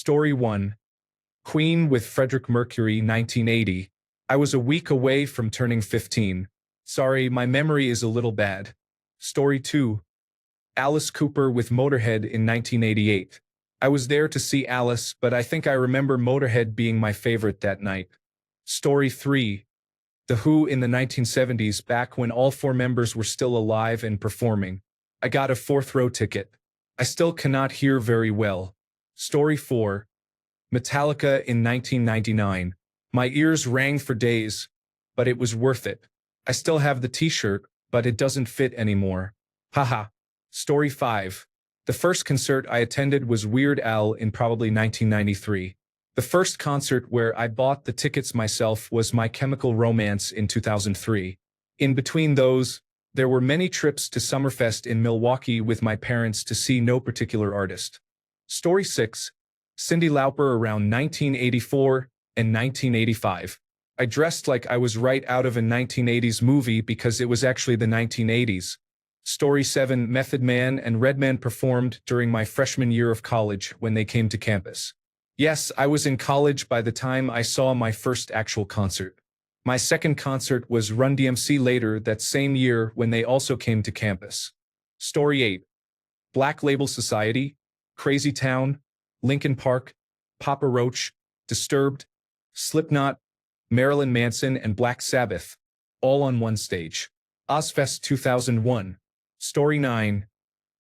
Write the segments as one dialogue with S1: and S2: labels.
S1: Story 1. Queen with Frederick Mercury, 1980. I was a week away from turning 15. Sorry, my memory is a little bad. Story 2. Alice Cooper with Motorhead in 1988. I was there to see Alice, but I think I remember Motorhead being my favorite that night. Story 3. The Who in the 1970s, back when all four members were still alive and performing. I got a fourth-row ticket. I still cannot hear very well. Story 4. Metallica in 1999. My ears rang for days, but it was worth it. I still have the t-shirt, but it doesn't fit anymore. Haha. Story 5. The first concert I attended was Weird Al in probably 1993. The first concert where I bought the tickets myself was My Chemical Romance in 2003. In between those, there were many trips to Summerfest in Milwaukee with my parents to see no particular artist. Story 6. Cyndi Lauper around 1984 and 1985. I dressed like I was right out of a 1980s movie because it was actually the 1980s. Story 7. Method Man and Redman performed during my freshman year of college when they came to campus. Yes, I was in college by the time I saw my first actual concert. My second concert was Run DMC later that same year when they also came to campus. Story 8. Black Label Society, Crazy Town, Linkin Park, Papa Roach, Disturbed, Slipknot, Marilyn Manson and Black Sabbath, all on one stage. Ozfest 2001. Story 9.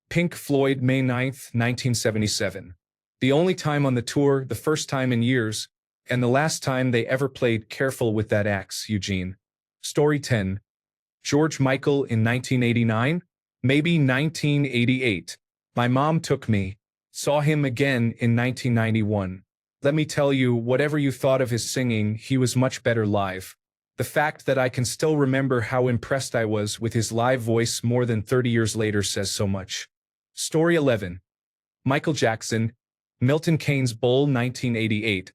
S1: Pink Floyd, May 9, 1977. The only time on the tour, the first time in years, and the last time they ever played Careful with That Axe, Eugene. Story 10. George Michael in 1989? Maybe 1988. My mom took me. Saw him again in 1991. Let me tell you, whatever you thought of his singing, he was much better live. The fact that I can still remember how impressed I was with his live voice more than 30 years later says so much. Story 11. Michael Jackson, Milton Keynes Bowl 1988.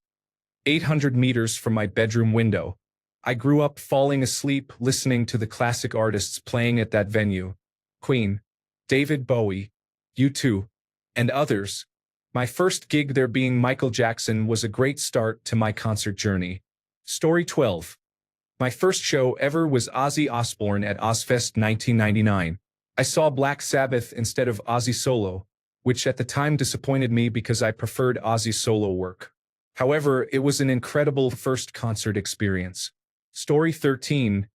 S1: 800 meters from my bedroom window. I grew up falling asleep listening to the classic artists playing at that venue. Queen, David Bowie, U2, and others. My first gig there being Michael Jackson was a great start to my concert journey. Story 12. My first show ever was Ozzy Osbourne at Ozfest 1999. I saw Black Sabbath instead of Ozzy solo, which at the time disappointed me because I preferred Ozzy's solo work. However, it was an incredible first concert experience. Story 13.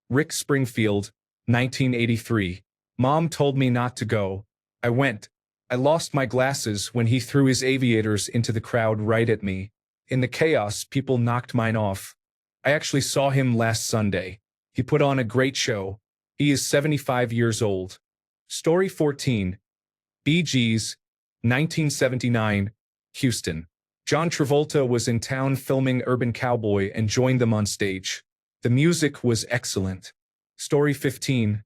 S1: Rick Springfield, 1983. Mom told me not to go. I went. I lost my glasses when he threw his aviators into the crowd right at me. In the chaos, people knocked mine off. I actually saw him last Sunday. He put on a great show. He is 75 years old. Story 14. Bee Gees, 1979, Houston. John Travolta was in town filming Urban Cowboy and joined them on stage. The music was excellent. Story 15.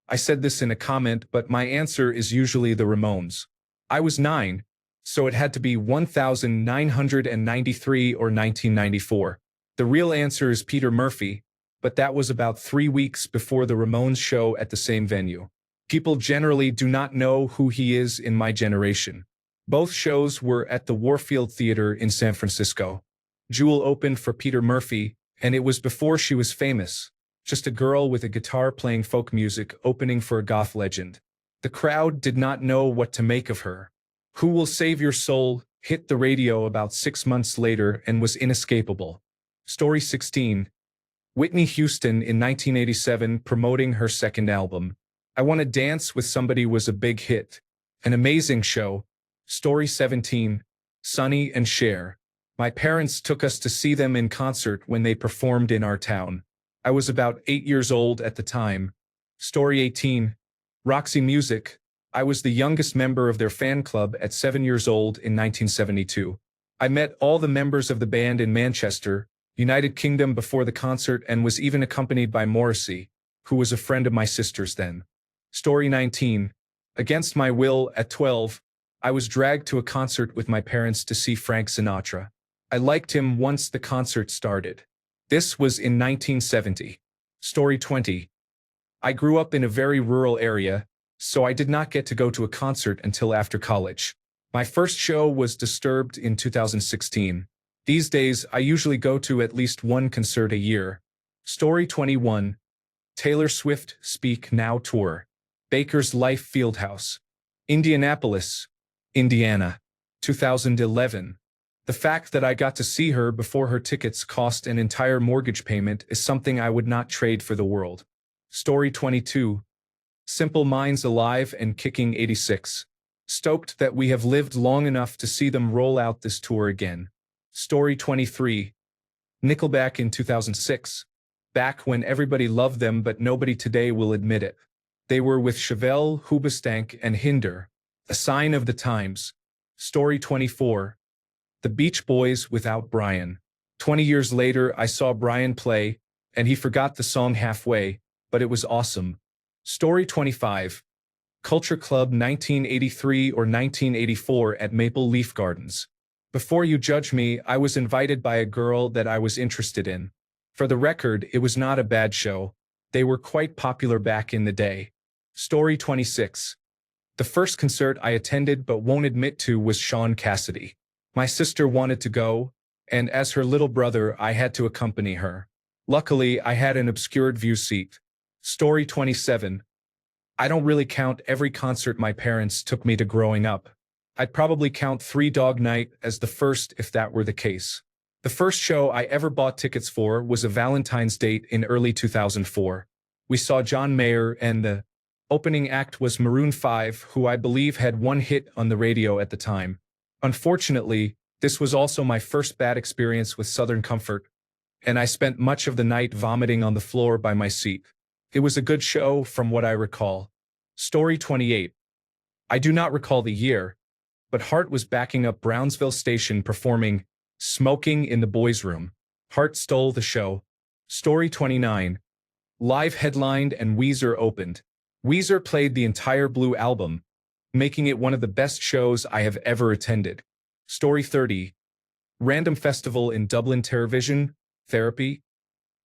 S1: I said this in a comment, but my answer is usually the Ramones. I was 9, so it had to be 1993 or 1994. The real answer is Peter Murphy, but that was about 3 weeks before the Ramones show at the same venue. People generally do not know who he is in my generation. Both shows were at the Warfield Theater in San Francisco. Jewel opened for Peter Murphy, and it was before she was famous. Just a girl with a guitar playing folk music opening for a goth legend. The crowd did not know what to make of her. Who Will Save Your Soul hit the radio about 6 months later and was inescapable. Story 16. Whitney Houston in 1987 promoting her second album. I Wanna Dance with Somebody was a big hit. An amazing show. Story 17. Sonny and Cher. My parents took us to see them in concert when they performed in our town. I was about 8 years old at the time. Story 18. Roxy Music. I was the youngest member of their fan club at 7 years old in 1972. I met all the members of the band in Manchester, United Kingdom before the concert and was even accompanied by Morrissey, who was a friend of my sister's then. Story 19. Against my will, at 12, I was dragged to a concert with my parents to see Frank Sinatra. I liked him once the concert started. This was in 1970. Story 20. I grew up in a very rural area, so I did not get to go to a concert until after college. My first show was Disturbed in 2016. These days, I usually go to at least one concert a year. Story 21. Taylor Swift Speak Now Tour. Baker's Life Fieldhouse. Indianapolis, Indiana. 2011. The fact that I got to see her before her tickets cost an entire mortgage payment is something I would not trade for the world. Story 22. Simple Minds Alive and Kicking 86. Stoked that we have lived long enough to see them roll out this tour again. Story 23. Nickelback in 2006. Back when everybody loved them but nobody today will admit it. They were with Chevelle, Hoobastank, and Hinder. A sign of the times. Story 24. The Beach Boys without Brian. 20 years later, I saw Brian play, and he forgot the song halfway, but it was awesome. Story 25. Culture Club 1983 or 1984 at Maple Leaf Gardens. Before you judge me, I was invited by a girl that I was interested in. For the record, it was not a bad show. They were quite popular back in the day. Story 26. The first concert I attended but won't admit to was Sean Cassidy. My sister wanted to go, and as her little brother, I had to accompany her. Luckily, I had an obscured view seat. Story 27. I don't really count every concert my parents took me to growing up. I'd probably count Three Dog Night as the first if that were the case. The first show I ever bought tickets for was a Valentine's date in early 2004. We saw John Mayer, and the opening act was Maroon 5, who I believe had one hit on the radio at the time. Unfortunately, this was also my first bad experience with Southern Comfort, and I spent much of the night vomiting on the floor by my seat. It was a good show from what I recall. Story 28. I do not recall the year, but Hart was backing up Brownsville Station performing Smoking in the Boys' Room. Hart stole the show. Story 29. Live headlined and Weezer opened. Weezer played the entire Blue album, making it one of the best shows I have ever attended. Story 30. Random Festival in Dublin. Terrorvision, Therapy,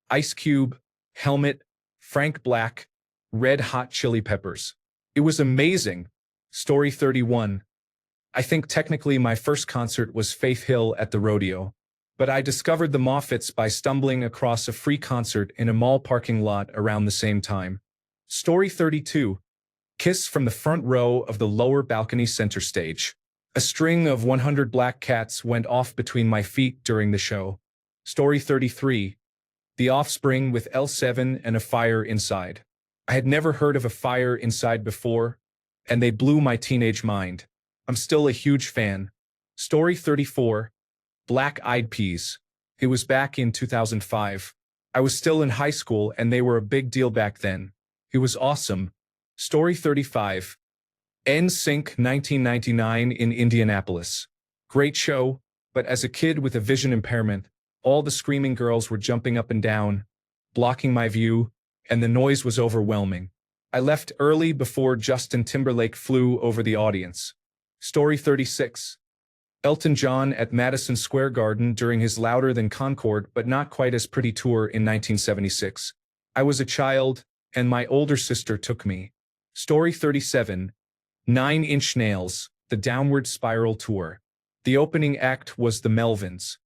S1: Ice Cube, Helmet, Frank Black, Red Hot Chili Peppers. It was amazing. Story 31. I think technically my first concert was Faith Hill at the rodeo, but I discovered the Moffats by stumbling across a free concert in a mall parking lot around the same time. Story 32. Kiss from the front row of the lower balcony center stage. A string of 100 black cats went off between my feet during the show. Story 33. The Offspring with L7 and a fire inside. I had never heard of a fire inside before, and they blew my teenage mind. I'm still a huge fan. Story 34. Black Eyed Peas. It was back in 2005. I was still in high school and they were a big deal back then. It was awesome. Story 35. NSYNC 1999 in Indianapolis. Great show, but as a kid with a vision impairment, all the screaming girls were jumping up and down, blocking my view, and the noise was overwhelming. I left early before Justin Timberlake flew over the audience. Story 36. Elton John at Madison Square Garden during his Louder Than Concorde but not quite as pretty tour in 1976. I was a child, and my older sister took me. Story 37. 9 Inch Nails, the Downward Spiral Tour. The opening act was the Melvins.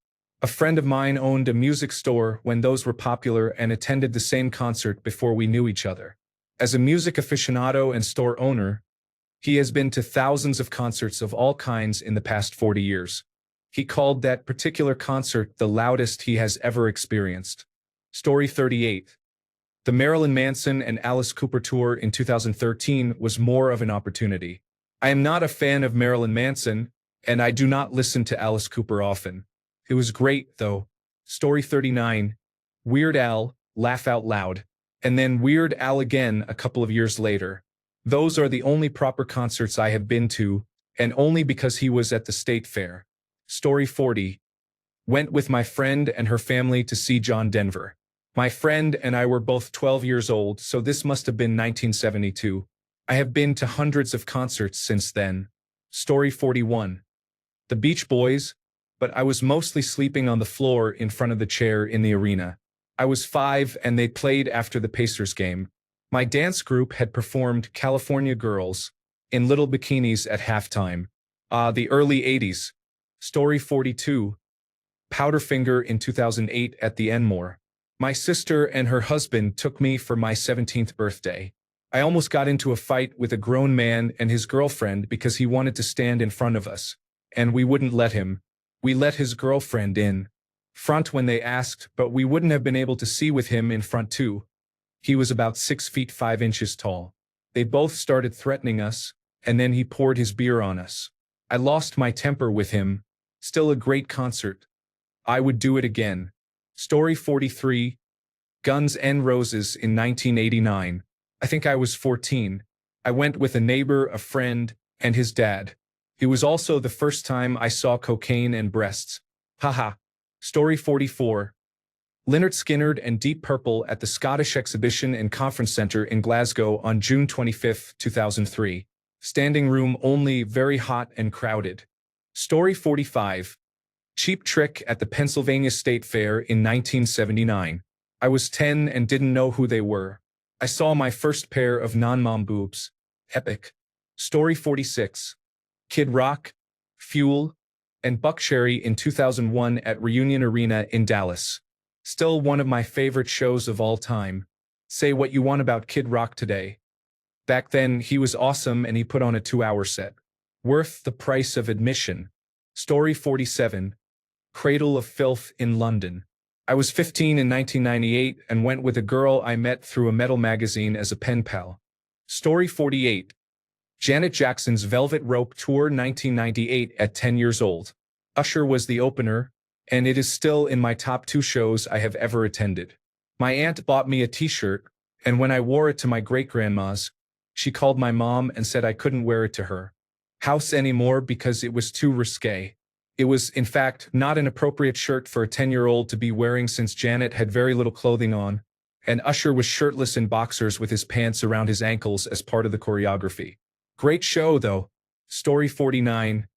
S1: A friend of mine owned a music store when those were popular and attended the same concert before we knew each other. As a music aficionado and store owner, he has been to thousands of concerts of all kinds in the past 40 years. He called that particular concert the loudest he has ever experienced. Story 38. The Marilyn Manson and Alice Cooper tour in 2013 was more of an opportunity. I am not a fan of Marilyn Manson, and I do not listen to Alice Cooper often. It was great, though. Story 39. Weird Al, Laugh Out Loud. And then Weird Al again a couple of years later. Those are the only proper concerts I have been to, and only because he was at the State Fair. Story 40. Went with my friend and her family to see John Denver. My friend and I were both 12 years old, so this must have been 1972. I have been to hundreds of concerts since then. Story 41. The Beach Boys, but I was mostly sleeping on the floor in front of the chair in the arena. I was 5 and they played after the Pacers game. My dance group had performed California Girls in little bikinis at halftime. The early 80s. Story 42. Powderfinger in 2008 at the Enmore. My sister and her husband took me for my 17th birthday. I almost got into a fight with a grown man and his girlfriend because he wanted to stand in front of us, and we wouldn't let him. We let his girlfriend in front when they asked, but we wouldn't have been able to see with him in front too. He was about 6 feet 5 inches tall. They both started threatening us, and then he poured his beer on us. I lost my temper with him. Still a great concert. I would do it again. Story 43. Guns N' Roses in 1989. I think I was 14. I went with a neighbor, a friend, and his dad. It was also the first time I saw cocaine and breasts. Haha. Story 44. Lynyrd Skynyrd and Deep Purple at the Scottish Exhibition and Conference Centre in Glasgow on June 25, 2003. Standing room only, very hot and crowded. Story 45. Cheap Trick at the Pennsylvania State Fair in 1979. I was 10 and didn't know who they were. I saw my first pair of non-mom boobs. Epic. Story 46. Kid Rock, Fuel, and Buckcherry in 2001 at Reunion Arena in Dallas. Still one of my favorite shows of all time. Say what you want about Kid Rock today. Back then, he was awesome and he put on a 2-hour set. Worth the price of admission. Story 47. Cradle of Filth in London. I was 15 in 1998 and went with a girl I met through a metal magazine as a pen pal. Story 48. Janet Jackson's Velvet Rope Tour 1998 at 10 years old. Usher was the opener, and it is still in my top 2 shows I have ever attended. My aunt bought me a t-shirt, and when I wore it to my great-grandma's, she called my mom and said I couldn't wear it to her house anymore because it was too risque. It was, in fact, not an appropriate shirt for a 10-year-old to be wearing since Janet had very little clothing on, and Usher was shirtless in boxers with his pants around his ankles as part of the choreography. Great show, though. Story 49.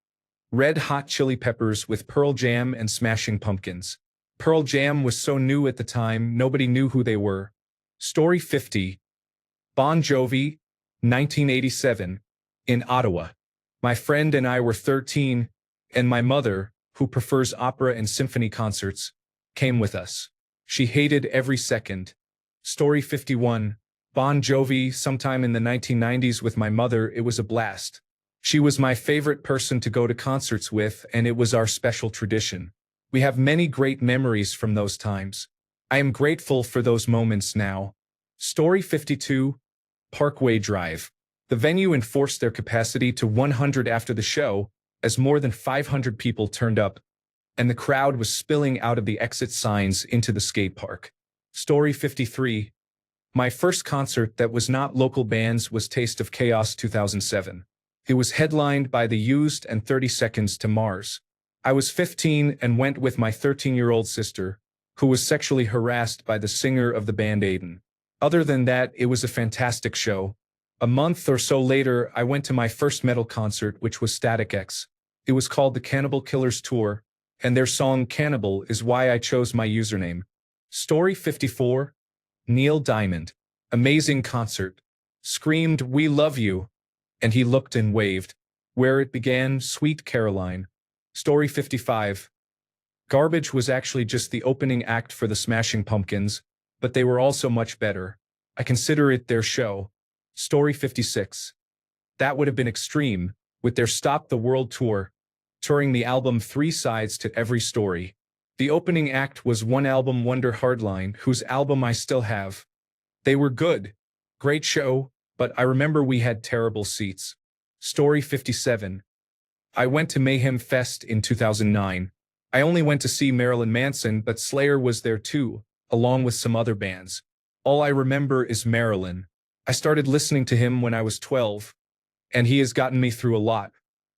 S1: Red Hot Chili Peppers with Pearl Jam and Smashing Pumpkins. Pearl Jam was so new at the time, nobody knew who they were. Story 50. Bon Jovi, 1987, in Ottawa. My friend and I were 13, and my mother, who prefers opera and symphony concerts, came with us. She hated every second. Story 51. Bon Jovi, sometime in the 1990s with my mother, it was a blast. She was my favorite person to go to concerts with, and it was our special tradition. We have many great memories from those times. I am grateful for those moments now. Story 52. Parkway Drive. The venue enforced their capacity to 100 after the show, as more than 500 people turned up, and the crowd was spilling out of the exit signs into the skate park. Story 53. My first concert that was not local bands was Taste of Chaos 2007. It was headlined by The Used and 30 Seconds to Mars. I was 15 and went with my 13-year-old sister, who was sexually harassed by the singer of the band Aiden. Other than that, it was a fantastic show. A month or so later, I went to my first metal concert, which was Static X. It was called the Cannibal Killers Tour, and their song Cannibal is why I chose my username. Story 54. Neil Diamond. Amazing concert. Screamed, "We love you," and he looked and waved. Where it began, Sweet Caroline. Story 55. Garbage was actually just the opening act for the Smashing Pumpkins, but they were also much better. I consider it their show. Story 56. That would have been extreme, with their Stop the World tour, touring the album 3 sides to every story. The opening act was one album wonder Hardline, whose album I still have. They were good. Great show, but I remember we had terrible seats. Story 57. I went to Mayhem Fest in 2009. I only went to see Marilyn Manson, but Slayer was there too, along with some other bands. All I remember is Marilyn. I started listening to him when I was 12, and he has gotten me through a lot.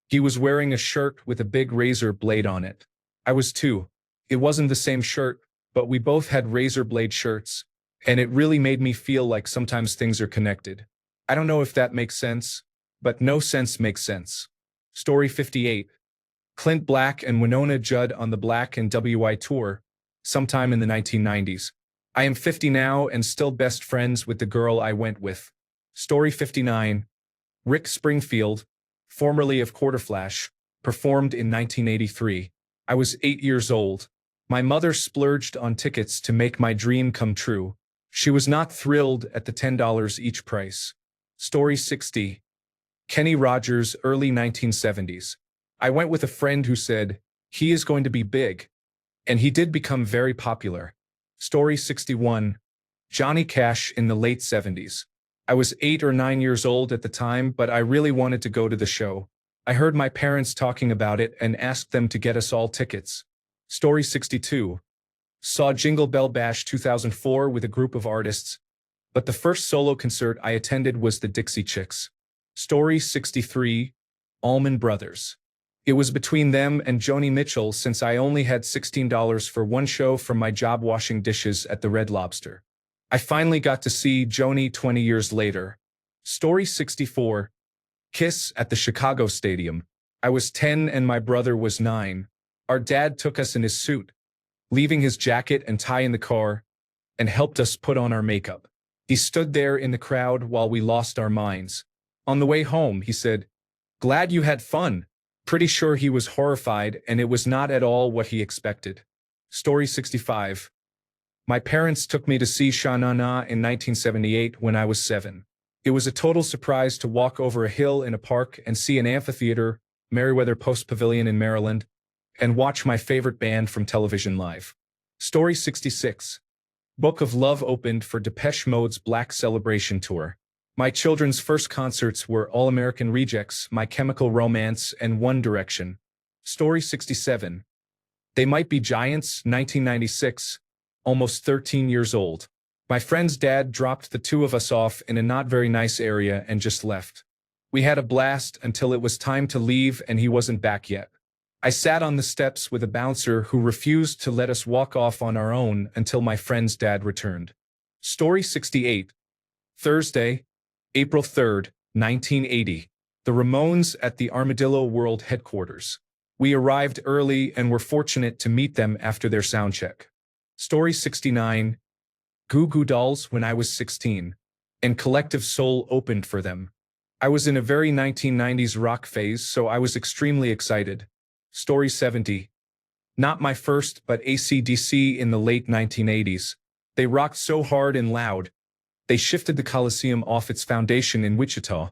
S1: He was wearing a shirt with a big razor blade on it. I was 2. It wasn't the same shirt, but we both had razor blade shirts, and it really made me feel like sometimes things are connected. I don't know if that makes sense, but no sense makes sense. Story 58. Clint Black and Winona Judd on the Black and WI tour, sometime in the 1990s. I am 50 now and still best friends with the girl I went with. Story 59. Rick Springfield, formerly of Quarterflash, performed in 1983. I was 8 years old. My mother splurged on tickets to make my dream come true. She was not thrilled at the $10 each price. Story 60. Kenny Rogers, early 1970s. I went with a friend who said, "He is going to be big." And he did become very popular. Story 61. Johnny Cash in the late 70s. I was 8 or 9 years old at the time, but I really wanted to go to the show. I heard my parents talking about it and asked them to get us all tickets. Story 62. Saw Jingle Bell Bash 2004 with a group of artists, but the first solo concert I attended was the Dixie Chicks. Story 63. Allman Brothers. It was between them and Joni Mitchell since I only had $16 for one show from my job washing dishes at the Red Lobster. I finally got to see Joni 20 years later. Story 64. Kiss at the Chicago Stadium. I was 10 and my brother was 9. Our dad took us in his suit, leaving his jacket and tie in the car, and helped us put on our makeup. He stood there in the crowd while we lost our minds. On the way home, he said, "Glad you had fun." Pretty sure he was horrified and it was not at all what he expected. Story 65. My parents took me to see Sha Na Na in 1978 when I was 7. It was a total surprise to walk over a hill in a park and see an amphitheater, Merriweather Post Pavilion in Maryland, and watch my favorite band from television live. Story 66. Book of Love opened for Depeche Mode's Black Celebration Tour. My children's first concerts were All American Rejects, My Chemical Romance, and One Direction. Story 67. They Might Be Giants, 1996, almost 13 years old. My friend's dad dropped the two of us off in a not very nice area and just left. We had a blast until it was time to leave and he wasn't back yet. I sat on the steps with a bouncer who refused to let us walk off on our own until my friend's dad returned. Story 68. Thursday, April 3rd, 1980. The Ramones at the Armadillo World headquarters. We arrived early and were fortunate to meet them after their soundcheck. Story 69. Goo Goo Dolls when I was 16, and Collective Soul opened for them. I was in a very 1990s rock phase, so I was extremely excited. Story 70. Not my first, but AC/DC in the late 1980s. They rocked so hard and loud, they shifted the Coliseum off its foundation in Wichita,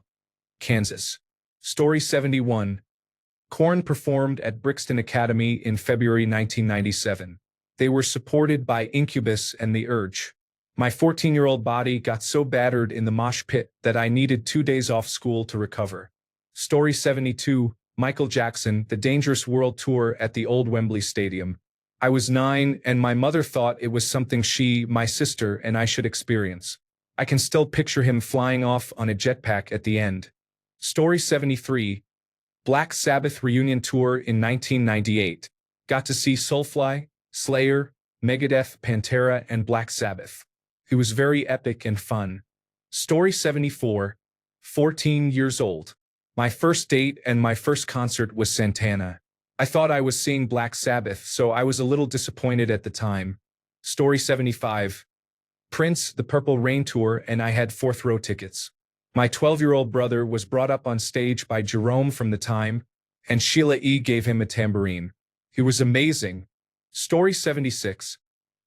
S1: Kansas. Story 71. Korn performed at Brixton Academy in February 1997. They were supported by Incubus and The Urge. My 14-year-old body got so battered in the mosh pit that I needed 2 days off school to recover. Story 72. Michael Jackson, The Dangerous World Tour at the Old Wembley Stadium. I was 9 and my mother thought it was something she, my sister, and I should experience. I can still picture him flying off on a jetpack at the end. Story 73. Black Sabbath reunion tour in 1998. Got to see Soulfly, Slayer, Megadeth, Pantera, and Black Sabbath. It was very epic and fun. Story 74. 14 years old. My first date and my first concert was Santana. I thought I was seeing Black Sabbath, so I was a little disappointed at the time. Story 75. Prince, The Purple Rain Tour, and I had fourth-row tickets. My 12-year-old brother was brought up on stage by Jerome from The Time, and Sheila E. gave him a tambourine. It was amazing. Story 76.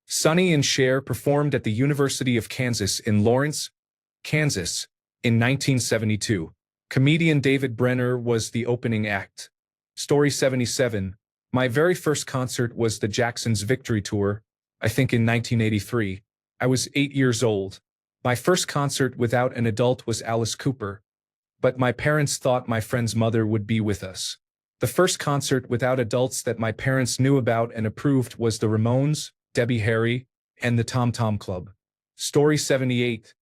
S1: Sonny and Cher performed at the University of Kansas in Lawrence, Kansas, in 1972. Comedian David Brenner was the opening act. Story 77. My very first concert was the Jacksons' Victory Tour, I think in 1983. I was 8 years old. My first concert without an adult was Alice Cooper, but my parents thought my friend's mother would be with us. The first concert without adults that my parents knew about and approved was the Ramones, Debbie Harry, and the Tom Tom Club. Story 78.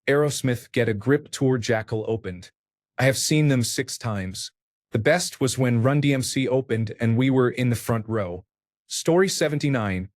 S1: Aerosmith Get a Grip Tour Jackal opened. I have seen them 6 times. The best was when Run DMC opened and we were in the front row. Story 79.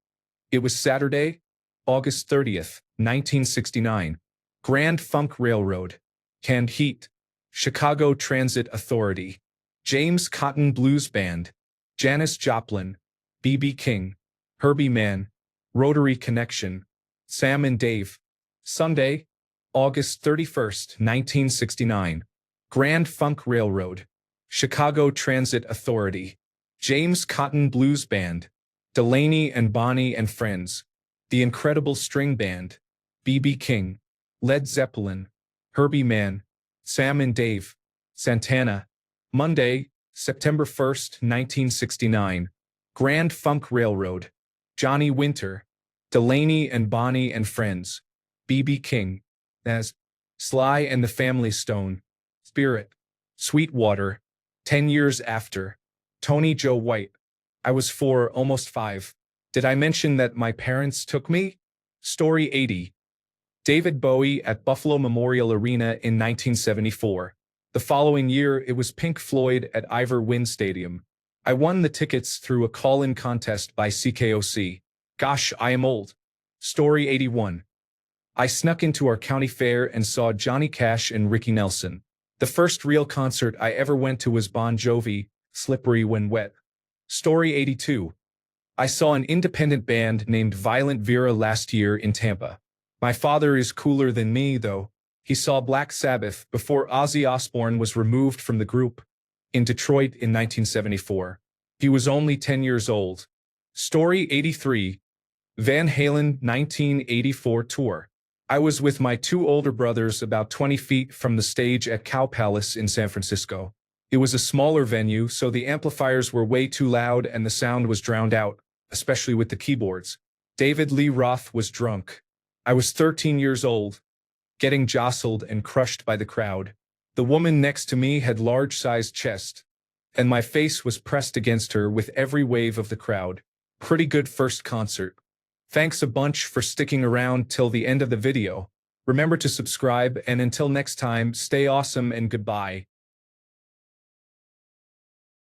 S1: It was Saturday, August 30th, 1969. Grand Funk Railroad. Canned Heat. Chicago Transit Authority. James Cotton Blues Band. Janis Joplin. B.B. King. Herbie Mann. Rotary Connection. Sam and Dave. Sunday, August 31st, 1969. Grand Funk Railroad. Chicago Transit Authority, James Cotton Blues Band, Delaney and Bonnie and Friends, The Incredible String Band, B.B. King, Led Zeppelin, Herbie Mann, Sam and Dave, Santana, Monday, September 1st, 1969, Grand Funk Railroad, Johnny Winter, Delaney and Bonnie and Friends, B.B. King, as Sly and the Family Stone, Spirit, Sweetwater, 10 Years After, Tony Joe White. I was 4, almost 5. Did I mention that my parents took me? Story 80. David Bowie at Buffalo Memorial Arena in 1974. The following year, it was Pink Floyd at Ivor Wynne Stadium. I won the tickets through a call-in contest by CKOC. Gosh, I am old. Story 81. I snuck into our county fair and saw Johnny Cash and Ricky Nelson. The first real concert I ever went to was Bon Jovi, Slippery When Wet. Story 82. I saw an independent band named Violent Vera last year in Tampa. My father is cooler than me, though. He saw Black Sabbath before Ozzy Osbourne was removed from the group in Detroit in 1974. He was only 10 years old. Story 83. Van Halen 1984 tour. I was with my 2 older brothers about 20 feet from the stage at Cow Palace in San Francisco. It was a smaller venue, so the amplifiers were way too loud and the sound was drowned out, especially with the keyboards. David Lee Roth was drunk. I was 13 years old, getting jostled and crushed by the crowd. The woman next to me had large-sized chest, and my face was pressed against her with every wave of the crowd. Pretty good first concert. Thanks a bunch for sticking around till the end of the video. Remember to subscribe, and until next time, stay awesome and goodbye.